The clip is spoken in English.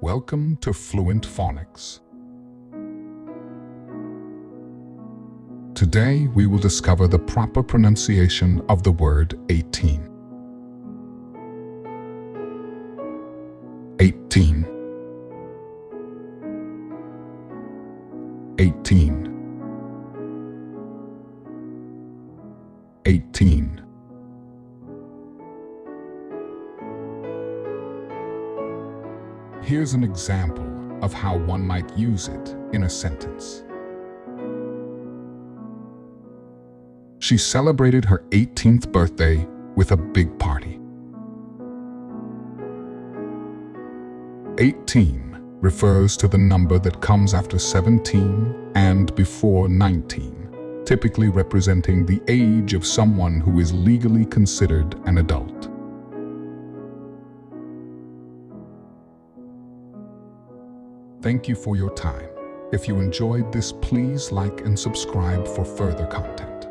Welcome to Fluent Phonics. Today we will discover the proper pronunciation of the word 18. 18. 18. 18. Here's an example of how one might use it in a sentence. She celebrated her 18th birthday with a big party. 18 refers to the number that comes after 17 and before 19, typically representing the age of someone who is legally considered an adult. Thank you for your time. If you enjoyed this, please like and subscribe for further content.